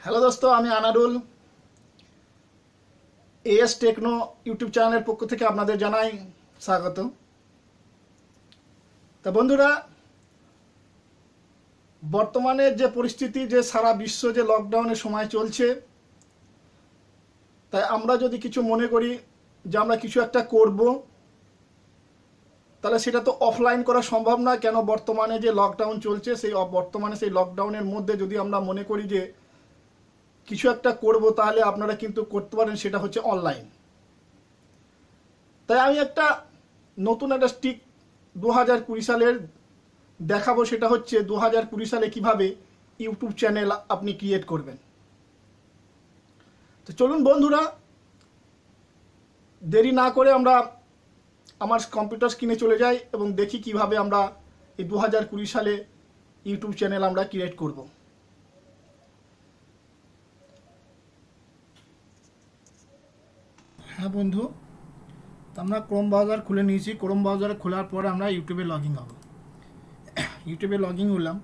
Hello দোস্ত, আমি Anarul as techno YouTube চ্যানেলের পক্ষ থেকে আপনাদের জানাই স্বাগত। তা বন্ধুরা, বর্তমানে যে পরিস্থিতি, যে সারা বিশ্ব যে লকডাউনের সময় চলছে, তাই আমরা যদি কিছু মনে করি যে আমরা কিছু একটা করব, তাহলে সেটা তো অফলাইন করা সম্ভব না। কেন, বর্তমানে যে লকডাউন চলছে, বর্তমানে সেই লকডাউনের মধ্যে যদি আমরা মনে করি যে কিছু একটা করব, তাহলে আপনারা কিন্তু করতে পারেন, সেটা হচ্ছে অনলাইন। তাই আমি নতুন একটা স্টিক 2020 সালের দেখাবো। সেটা হচ্ছে 2020 সালে কিভাবে ইউটিউব চ্যানেল আপনি ক্রিয়েট করবেন। তো চলুন বন্ধুরা, দেরি না করে আমরা আমার কম্পিউটার স্ক্রিনে চলে যাই এবং দেখি কিভাবে আমরা এই 2020 সালে ইউটিউব চ্যানেল আমরা ক্রিয়েট করব। হ্যাঁ বন্ধু, তো আমরা ক্রোম ব্রাউজার খুলে নিয়েছি। ক্রোম ব্রাউজার খোলার পরে আমরা ইউটিউবে লগ ইন হব। ইউটিউবে লগ ইন হলাম।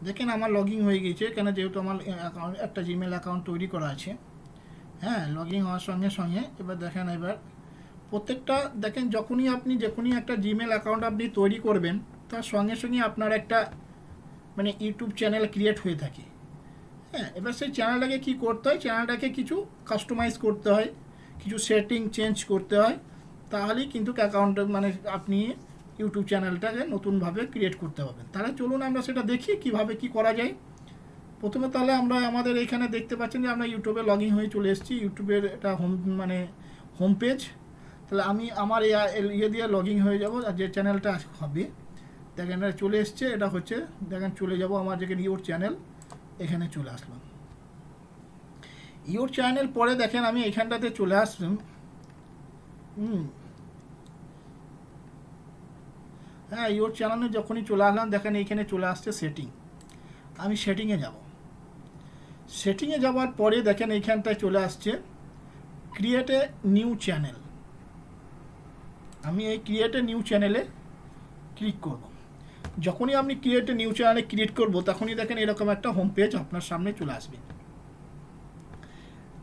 দেখেন আমার লগ ইন হয়ে গেছে, কেন যেহেতু আমার একটা জিমেল অ্যাকাউন্ট তৈরি করা আছে। হ্যাঁ, লগ ইন হওয়ার সঙ্গে সঙ্গে এবার দেখেন, এবার প্রত্যেকটা দেখেন, যখনই একটা জিমেল অ্যাকাউন্ট আপনি তৈরি করবেন, তার সঙ্গে সঙ্গে আপনার একটা ইউটিউব চ্যানেল ক্রিয়েট হয়ে থাকে। হ্যাঁ, এবার সেই চ্যানেলটাকে কী করতে হয়, চ্যানেলটাকে কিছু কাস্টমাইজ করতে হয়, কিছু সেটিং চেঞ্জ করতে হয়, তাহলেই কিন্তু অ্যাকাউন্ট আপনি ইউটিউব চ্যানেলটাকে নতুনভাবে ক্রিয়েট করতে পারবেন। তাহলে চলুন আমরা সেটা দেখি কিভাবে কি করা যায়। প্রথমে তাহলে আমরা আমাদের এখানে দেখতে পাচ্ছেন যে আমরা ইউটিউবে লগ ইন হয়ে চলে এসেছি। ইউটিউবের এটা হোম পেজ। তাহলে আমি আমার ইয়ে দিয়ে লগ ইন হয়ে যাব, আর যে চ্যানেলটা হবে দেখেন এটা চলে এসছে। এটা হচ্ছে দেখেন, চলে যাব আমার যেখানে ইউর চ্যানেল, এখানে চলে আসলাম। ইউর চ্যানেল পরে দেখেন আমি এখানটাতে চলে আসলাম। হ্যাঁ, ইউর চ্যানেলে যখনই চলে আসলাম, দেখেন এইখানে চলে আসছে সেটিং। আমি সেটিংয়ে যাব। সেটিংয়ে যাওয়ার পরে দেখেন এইখানটায় চলে আসছে ক্রিয়েট এ নিউ চ্যানেল। আমি এই ক্রিয়েট এ নিউ চ্যানেলে ক্লিক করব। যখনই আপনি ক্রিয়েট এ নিউ চ্যানেলে ক্রিয়েট করব, তখনই দেখেন এরকম একটা হোম পেজ আপনার সামনে চলে আসবে।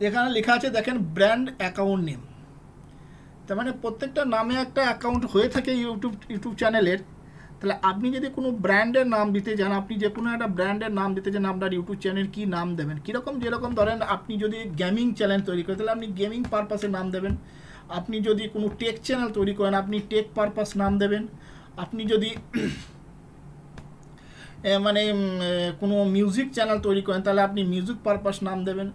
এখানে লেখা আছে দেখেন ব্র্যান্ড অ্যাকাউন্ট নেম। তার মানে প্রত্যেকটা নামে একটা অ্যাকাউন্ট হয়ে থাকে ইউটিউব চ্যানেলের। তাহলে আপনি যদি কোনো ব্র্যান্ডের নাম দিতে চান, আপনি যে কোনো একটা ব্র্যান্ডের নাম দিতে চান, আপনার ইউটিউব চ্যানেল কী নাম দেবেন, কীরকম, যেরকম ধরেন আপনি যদি গেমিং চ্যানেল তৈরি করেন, তাহলে আপনি গেমিং পারপাসে নাম দেবেন। আপনি যদি কোনো টেক চ্যানেল তৈরি করেন, আপনি টেক পারপাস নাম দেবেন। আপনি যদি কোনো মিউজিক চ্যানেল তৈরি করেন, তাহলে আপনি মিউজিক পারপাস নাম দেবেন।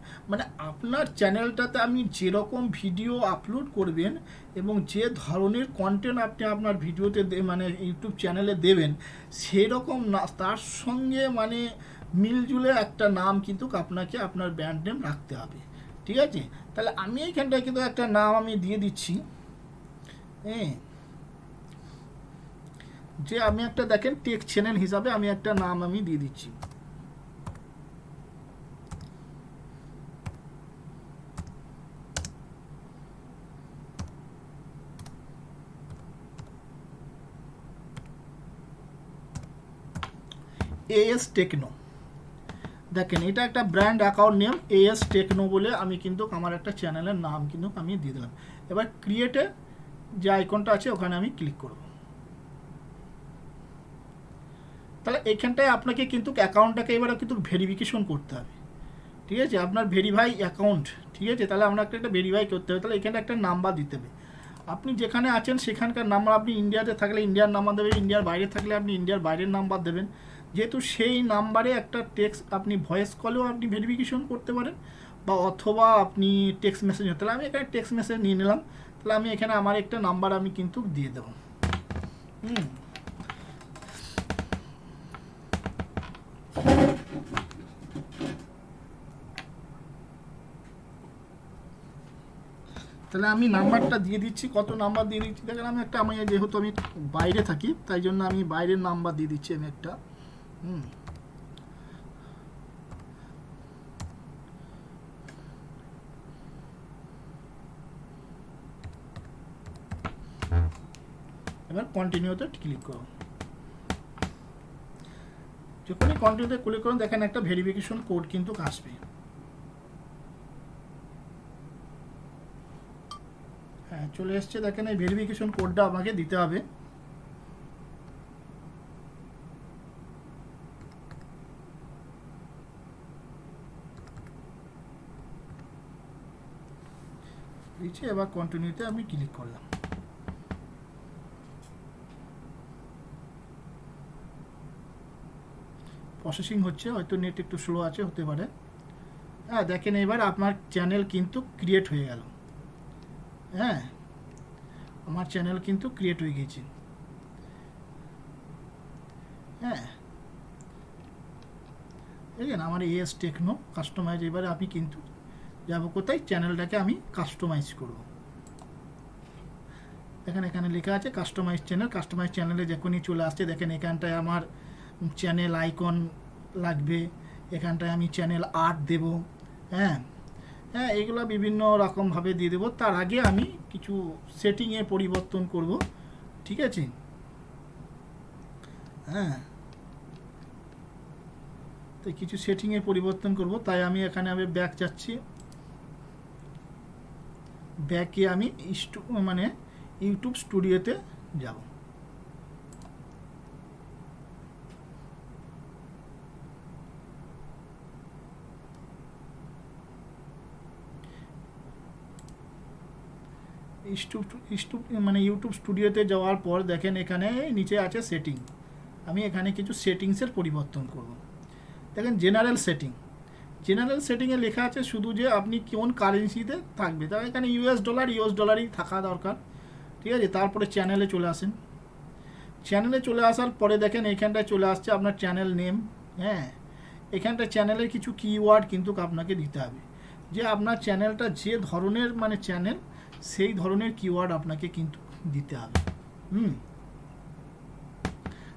আপনার চ্যানেলটাতে আপনি যেরকম ভিডিও আপলোড করবেন এবং যে ধরনের কন্টেন্ট আপনি আপনার ভিডিওতে ইউটিউব চ্যানেলে দেবেন, সেরকম না, তার সঙ্গে মিলজুলে একটা নাম কিন্তু আপনাকে আপনার ব্র্যান্ড নেম রাখতে হবে। ঠিক আছে? তাহলে আমি এইখানটায় কিন্তু একটা নাম আমি দিয়ে দিচ্ছি। হ্যাঁ, যে আমি একটা দেখেন টেক চ্যানেল হিসাবে আমি একটা নাম আমি দিয়ে দিচ্ছি। AS Techno. দেখেন এটা একটা brand account name AS Techno বলে আমি কিন্তু আমার একটা চ্যানেলের নাম কিন্তু আমি দিয়ে দিলাম। এবার ক্রিয়েটে যে আইকনটা আছে ওখানে আমি ক্লিক করব। তাহলে এইখানটায় আপনাকে কিন্তু অ্যাকাউন্টটাকে এবারে কিন্তু ভেরিফিকেশন করতে হবে। ঠিক আছে? আপনার ভেরিফাই অ্যাকাউন্ট। ঠিক আছে? তাহলে আপনাকে একটা ভেরিফাই করতে হবে। তাহলে এখানে একটা নাম্বার দিতে হবে। আপনি যেখানে আছেন সেখানকার নাম্বার, আপনি ইন্ডিয়াতে থাকলে ইন্ডিয়ার নাম্বার দেবেন, ইন্ডিয়ার বাইরে থাকলে আপনি ইন্ডিয়ার বাইরের নাম্বার দেবেন। যেহেতু সেই নাম্বারে একটা টেক্সট আপনি ভয়েস কলেও আপনি ভেরিফিকেশন করতে পারেন, বা অথবা আপনি টেক্সট মেসেজ, তাহলে আমি এখানে টেক্সট মেসেজ নিয়ে নিলাম। তাহলে আমি এখানে আমার একটা নাম্বার আমি কিন্তু দিয়ে দেবো। তাহলে আমি নাম্বারটা দিয়ে দিচ্ছি। কত নাম্বার দিয়ে দিচ্ছি দেখেন, আমি যেহেতু আমি বাইরে থাকি, তাই জন্য আমি বাইরের নাম্বার দিয়ে দিচ্ছি আমি একটা। এবার কন্টিনিউতে ক্লিক করো। যখনই কন্টিনিউতে ক্লিক করুন দেখেন একটা ভেরিফিকেশন কোড কিন্তু আসবে। হ্যাঁ চলে এসছে, দেখেন এই ভেরিফিকেশন কোডটা আমাকে দিতে হবে। দিচ্ছে, এবার কন্টিনিউতে আমি ক্লিক করলাম। প্রসেসিং হচ্ছে, হয়তো নেট একটু স্লো আছে, হতে পারে। হ্যাঁ দেখেন এবার আপনার চ্যানেল কিন্তু ক্রিয়েট হয়ে গেল। হ্যাঁ আমার চ্যানেল কিন্তু ক্রিয়েট হয়ে গেছে। হ্যাঁ দেখেন আমার এএস টেকনো কাস্টমাইজ। এবারে আমি কিন্তু যাবো কোথায়, চ্যানেলটাকে আমি কাস্টমাইজ করব। দেখেন এখানে লেখা আছে কাস্টমাইজ চ্যানেল। কাস্টমাইজ চ্যানেলে যখনই চলে আসছে দেখেন এখানটায় আমার চ্যানেল আইকন লাগবে, এখানটায় আমি চ্যানেল আর্ট দেব। হ্যাঁ হ্যাঁ এগুলো বিভিন্ন রকমভাবে দিয়ে দেবো। তার আগে আমি কিছু সেটিংয়ে পরিবর্তন করব, ঠিক আছে। হ্যাঁ তো কিছু সেটিংয়ে পরিবর্তন করব, তাই আমি এখানে আমি ব্যাক যাচ্ছি। ব্যাকে আমি মানে ইউটিউব স্টুডিওতে যাব। মানে ইউটিউব স্টুডিওতে যাওয়ার পর দেখেন এখানে নিচে আছে সেটিং। আমি এখানে কিছু সেটিংসের পরিবর্তন করব। দেখেন জেনারেল সেটিং, জেনারেল সেটিংয়ে লেখা আছে শুধু যে আপনি কোন কারেন্সিতে থাকবে, তাহলে এখানে ইউএস ডলারই থাকা দরকার, ঠিক আছে। তারপরে চ্যানেলে চলে আসেন। চ্যানেলে চলে আসার পরে দেখেন এইখানটায় চলে আসছে আপনার চ্যানেল নেম। হ্যাঁ এখানটায় চ্যানেলের কিছু কিওয়ার্ড কিন্তু আপনাকে দিতে হবে, যে আপনার চ্যানেলটা যে ধরনের মানে চ্যানেল সেই ধরনের কিওয়ার্ড আপনাকে কিন্তু দিতে হবে।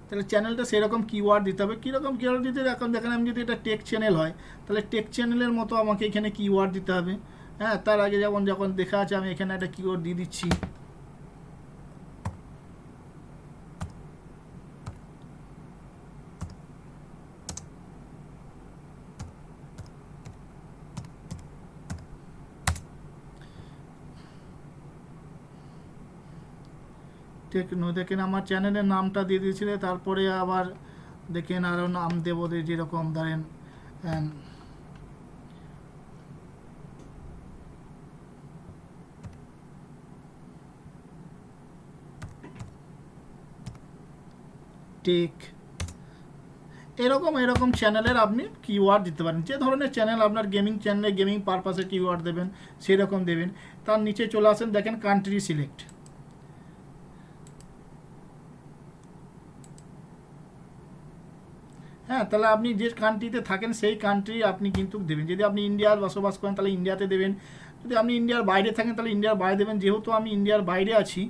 তাহলে চ্যানেলটা সেরকম কিওয়ার্ড দিতে হবে। কীরকম কিওয়ার্ড দিতে, এখন দেখেন আমি যদি এটা টেক চ্যানেল হয় তাহলে টেক চ্যানেলের মতো আমাকে এখানে কিওয়ার্ড দিতে হবে। হ্যাঁ তার আগে যখন দেখা আছে আমি এখানে একটা কিওয়ার্ড দিয়ে দিচ্ছি। টেকনো, দেখেন আমার চ্যানেলের নামটা দিয়ে দিয়েছিল। তারপরে আবার দেখেন আরও নাম দেবো, যেরকম ধরেন টেক, এরকম চ্যানেলের আপনি কিওয়ার্ড দিতে পারেন। যে ধরনের চ্যানেল আপনার গেমিং চ্যানেলে গেমিং পারপাসে কিওয়ার্ড দেবেন সেরকম দেবেন। তার নিচে চলে আসেন, দেখেন কান্ট্রি সিলেক্ট। হ্যাঁ তাহলে আপনি যে কান্ট্রিতে থাকেন সেই কান্ট্রি আপনি কিন্তু দেবেন। যদি আপনি ইন্ডিয়ার বসবাস করেন তাহলে ইন্ডিয়াতে দেবেন, যদি আপনি ইন্ডিয়ার বাইরে থাকেন তাহলে ইন্ডিয়ার বাইরে দেবেন। যেহেতু আমি ইন্ডিয়ার বাইরে আছি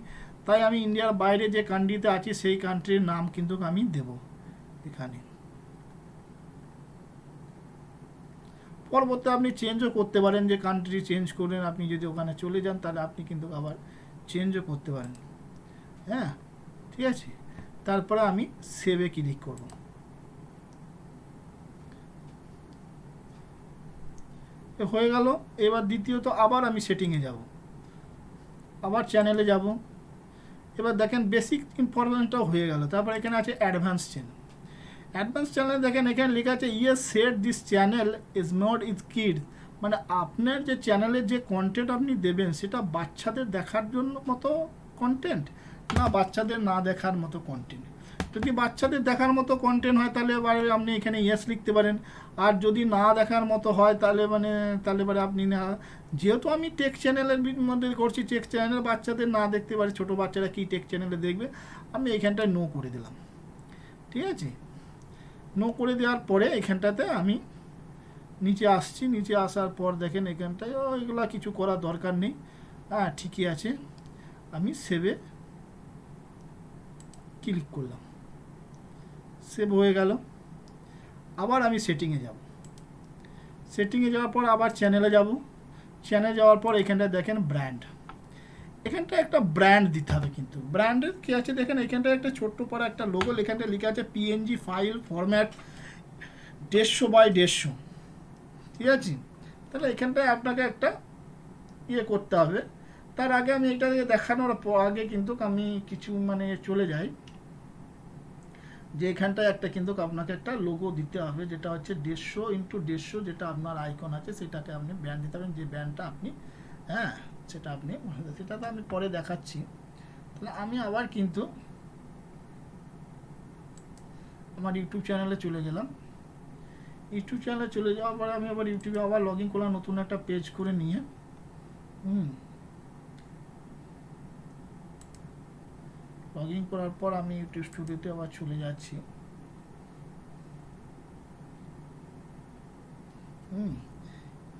তাই আমি ইন্ডিয়ার বাইরে যে কান্ট্রিতে আছি সেই কান্ট্রির নাম কিন্তু আমি দেব এখানে। পরবর্তী আপনি চেঞ্জও করতে পারেন, যে কান্ট্রি চেঞ্জ করেন, আপনি যদি ওখানে চলে যান তাহলে আপনি কিন্তু আবার চেঞ্জও করতে পারেন। হ্যাঁ ঠিক আছে, তারপরে আমি সেভে ক্লিক করব। হয়ে গেল। এবার দ্বিতীয়ত আবার আমি সেটিংয়ে যাব, আবার চ্যানেলে যাব। এবার দেখেন বেসিক ইনফরমেশনটাও হয়ে গেল। তারপর এখানে আছে অ্যাডভান্স চ্যানেল। অ্যাডভান্স চ্যানেল দেখেন এখানে লেখা আছে yes set this channel is not is kids, মানে আপনার যে চ্যানেলের যে কন্টেন্ট আপনি দেবেন সেটা বাচ্চাদের দেখার জন্য মতো কন্টেন্ট না বাচ্চাদের না দেখার মতো কন্টেন্ট। যদি বাচ্চাদের দেখার মতো কন্টেন্ট হয় তাহলে এবারে আপনি এখানে ইয়েস লিখতে পারেন। আর যদি না দেখার মতো হয় তাহলে তাহলে এবারে আপনি না, যেহেতু আমি টেক চ্যানেলের মধ্যে করছি, টেক চ্যানেল বাচ্চাদের না দেখতে পারে, ছোটো বাচ্চারা কি টেক চ্যানেলে দেখবে, আমি এখানটায় নো করে দিলাম। ঠিক আছে, নো করে দেওয়ার পরে এখানটাতে আমি নিচে আসছি। নিচে আসার পর দেখেন এখানটায় এগুলো কিছু করার দরকার নেই। হ্যাঁ ঠিকই আছে, আমি সেভে ক্লিক করলাম, সেভ হয়ে গেল। আবার আমি সেটিংয়ে যাব। সেটিংয়ে যাওয়ার পর আবার চ্যানেলে যাব। চ্যানেলে যাওয়ার পর এখানটায় দেখেন ব্র্যান্ড, এখানটা একটা ব্র্যান্ড দিতে হবে। কিন্তু ব্র্যান্ডের কী আছে দেখেন এখানটায় একটা ছোট্ট পরে একটা লোগো, এখানটায় লেখা আছে পিএনজি ফাইল ফরম্যাট। 150 বাই 150, ঠিক আছে? তাহলে এখানটায় আপনাকে একটা করতে হবে। তার আগে আমি এটা দেখানোর আগে কিন্তু আমি কিছু চলে যাই, যে এখানটায় একটা কিন্তু আপনাকে একটা লোগো দিতে হবে, যেটা হচ্ছে 150x150, যেটা আপনার আইকন আছে সেটাকে আপনি ব্যান্ড দিতে পারেন, যে ব্যান্ডটা আপনি, হ্যাঁ, সেটা তো আমি পরে দেখাচ্ছি। তাহলে আমি আবার কিন্তু আমার ইউটিউব চ্যানেলে চলে গেলাম। ইউটিউব চ্যানেলে চলে যাওয়ার পরে আমি আবার ইউটিউবে আবার লগ ইন করলাম নতুন একটা পেজ করে নিয়ে। লগ ইন করার পর আমি ইউটিউব স্টুডিওতে আবার চলে যাচ্ছি।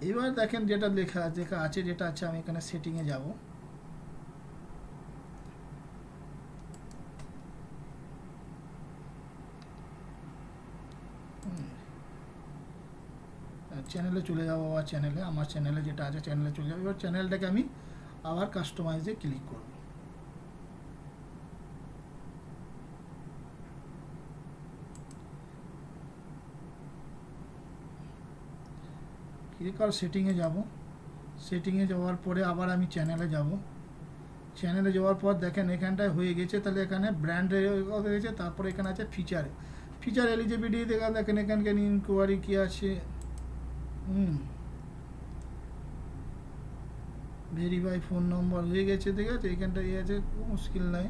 এবার দেখেন যেটা লেখা আছে, যেটা আছে, আমি এখানে সেটিংয়ে যাব। চ্যানেলে চলে যাবো, আবার চ্যানেলে, আমার চ্যানেলে যেটা আছে চ্যানেলে চলে যাবো। এবার চ্যানেলটাকে আমি আবার কাস্টমাইজে ক্লিক করব। ক্লিক করে সেটিংয়ে যাব। সেটিংয়ে যাওয়ার পরে আবার আমি চ্যানেলে যাব। চ্যানেলে যাওয়ার পর দেখেন এখানটায় হয়ে গেছে, তাহলে এখানে ব্র্যান্ড হয়ে গেছে। তারপরে এখানে আছে ফিচার এলিজিবিলিটি, দেখেন এখানকার ইনকোয়ারি কি আছে, ভেরিফাই ফোন নম্বর হয়ে গেছে, ঠিক আছে? এখানটা আছে, মুশকিল নাই।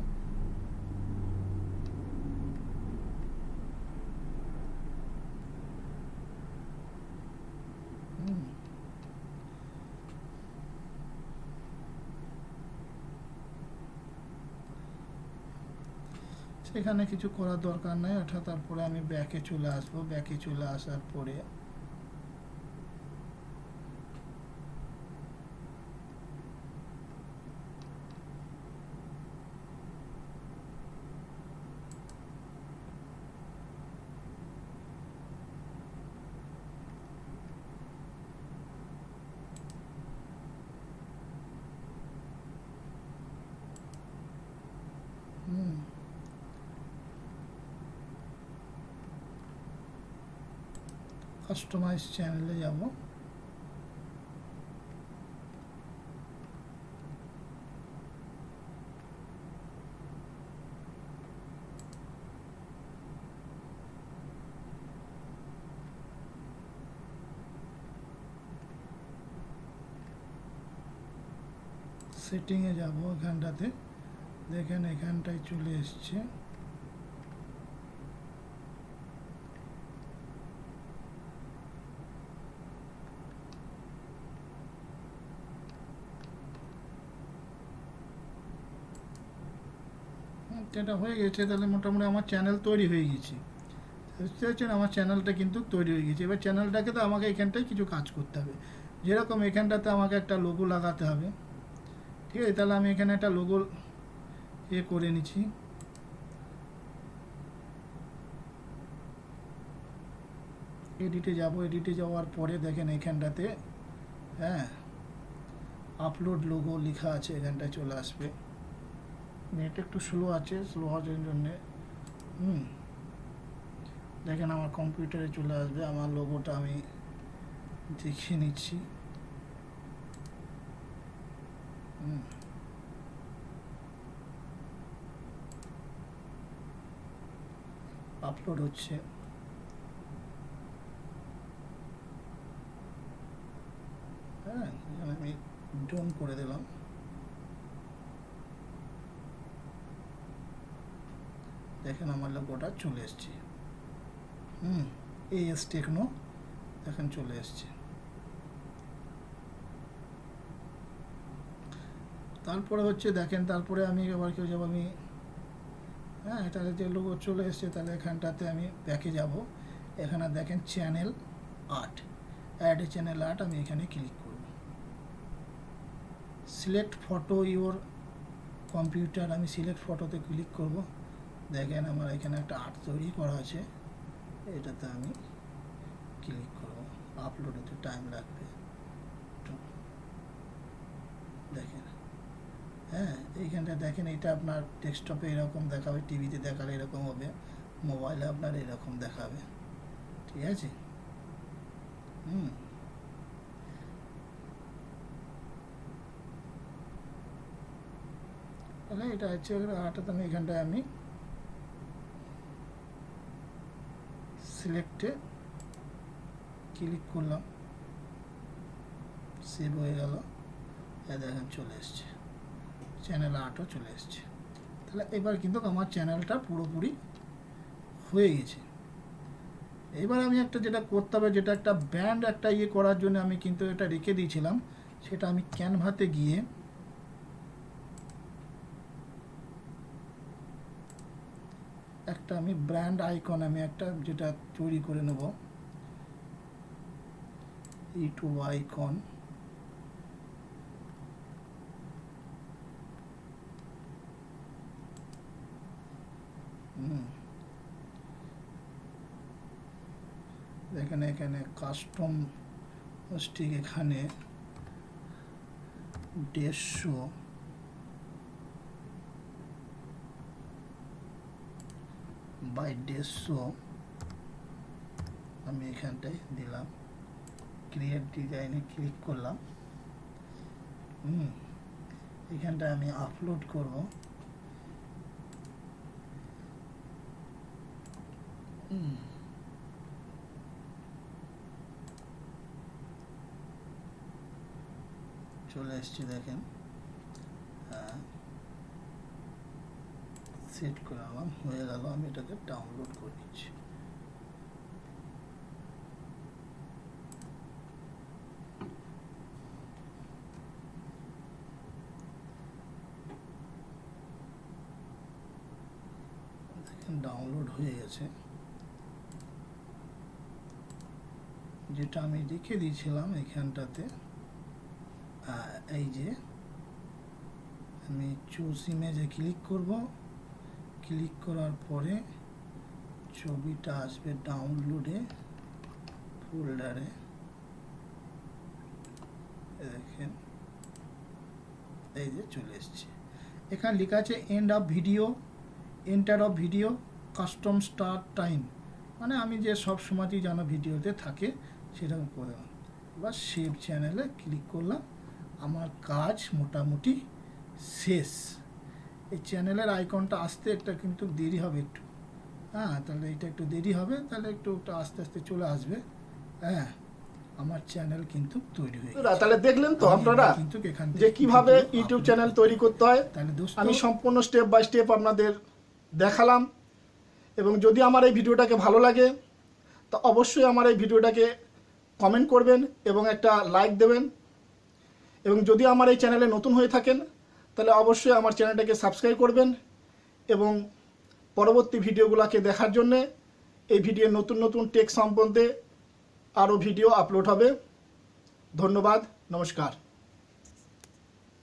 সেখানে কিছু করার দরকার নাই, অর্থাৎ তারপরে আমি ব্যাকে চলে আসবো। ব্যাকে চলে আসার পরে কাস্টমাইজ চ্যানেলে যাব। সেটিংয়ে যাব, এখানটাতে দেখেন এখানটায় চলে এসছে। এটা হয়ে গেছে, তাহলে মোটামুটি আমার চ্যানেল তৈরি হয়ে গেছে। বুঝতে পারছেন, আমার চ্যানেলটা কিন্তু তৈরি হয়ে গেছে। এবার চ্যানেলটাকে তো আমাকে এখানটায় কিছু কাজ করতে হবে, যেরকম এখানটাতে আমাকে একটা লোগো লাগাতে হবে, ঠিক আছে? তাহলে আমি এখানে একটা লোগো করে নিচ্ছি। এডিটে যাব। এডিটে যাওয়ার পরে দেখেন এখানটাতে, হ্যাঁ, আপলোড লোগো লেখা আছে, এখানটায় চলে আসবে। নেট একটু স্লো আছে, স্লো হওয়ার জন্যে দেখেন আমার কম্পিউটারে চলে আসবে। আমার লোগোটা আমি দেখিয়ে নিচ্ছি। আপলোড হচ্ছে। হ্যাঁ, আমি ডোন করে দিলাম। দেখেন আমার লোগোটা চলে এসছে। AS টেকনো দেখেন চলে এসছে। তারপরে হচ্ছে দেখেন, তারপরে আমি আবার কেউ যাবো, আমি, হ্যাঁ, এটা যে লোগো চলে এসছে, তাহলে এখানটাতে আমি ব্যাকে যাব। এখানে দেখেন channel art, add a channel art, আমি এখানে ক্লিক করব। সিলেক্ট ফটো ইওর কম্পিউটার, আমি সিলেক্ট ফটোতে ক্লিক করব। দেখেন আমার এখানে একটা আর্ট তৈরি করা আছে, এটাতে আমি ক্লিক করব। আপলোড হতে টাইম লাগবে, দেখেন। হ্যাঁ, এইখানটা দেখেন, এটা আপনার ডেস্কটপে এরকম দেখাবে, টিভিতে দেখালে এরকম হবে, মোবাইলে আপনার এরকম দেখাবে, ঠিক আছে? তাহলে এটা হচ্ছে হঠাৎ আমি এখানটায় আমি সিলেক্টে ক্লিক করলাম, সেভ হয়ে গেল, দেখেন চলে এসছে, চ্যানেল আর্টও চলে এসছে। তাহলে এবার কিন্তু আমার চ্যানেলটা পুরোপুরি হয়ে গেছে। এবার আমি একটা যেটা করতে হবে, যেটা একটা ব্যান্ড একটা ইয়ে করার জন্য আমি কিন্তু এটা রেখে দিয়েছিলাম, সেটা আমি ক্যানভাতে গিয়ে একটা আমি ব্র্যান্ড আইকন আমি একটা যেটা তৈরি করে নেব, ইউটিউব আইকন, দেখেন এখানে কাস্টম স্টিক, এখানে 150 বাই 150 আমি এখানটায় দিলাম, ক্রিয়েট ডিজাইনে ক্লিক করলাম। এখানটায় আমি আপলোড করব। চলে এসছে, দেখেন সেট করালাম, হয়ে গেল। আমি এটাকে ডাউনলোড করে নিচ্ছি। দেখেন ডাউনলোড হয়ে গেছে। যেটা আমি রেখে দিয়েছিলাম এখানটাতে, এই যে আমি চুজ ইমেজে ক্লিক করব, ক্লিক করার পরে ছবিটা আসবে ডাউনলোডে ফোল্ডারে, দেখেন এই যে চলে এসছে। এখানে লেখা আছে end of video, enter of video, custom start time, মানে আমি যে সব সময়তেই যেন ভিডিওতে থাকে সেরকম করলাম। এবার সেভ চ্যানেলে ক্লিক করলাম, আমার কাজ মোটামুটি শেষ। এই চ্যানেলের আইকনটা আসতে একটা কিন্তু দেরি হবে একটু, তাহলে এটা একটু দেরি হবে, তাহলে একটু আস্তে আস্তে চলে আসবে। আমার চ্যানেল কিন্তু তৈরি হয়ে গেছে। তাহলে দেখলেন তো আপনারা যে কিভাবে ইউটিউব চ্যানেল তৈরি করতে হয়। আমি সম্পূর্ণ স্টেপ বাই স্টেপ আপনাদের দেখালাম। এবং যদি আমার এই ভিডিওটাকে ভালো লাগে তো অবশ্যই আমার এই ভিডিওটাকে কমেন্ট করবেন এবং একটা লাইক দেবেন। এবং যদি আমার এই চ্যানেলে নতুন হয়ে থাকেন তাহলে অবশ্যই আমার চ্যানেলটাকে সাবস্ক্রাইব করবেন। এবং পরবর্তী ভিডিওগুলোকে দেখার জন্যে এই ভিডিওর নতুন নতুন টেক সম্বন্ধে আরও ভিডিও আপলোড হবে। ধন্যবাদ, নমস্কার।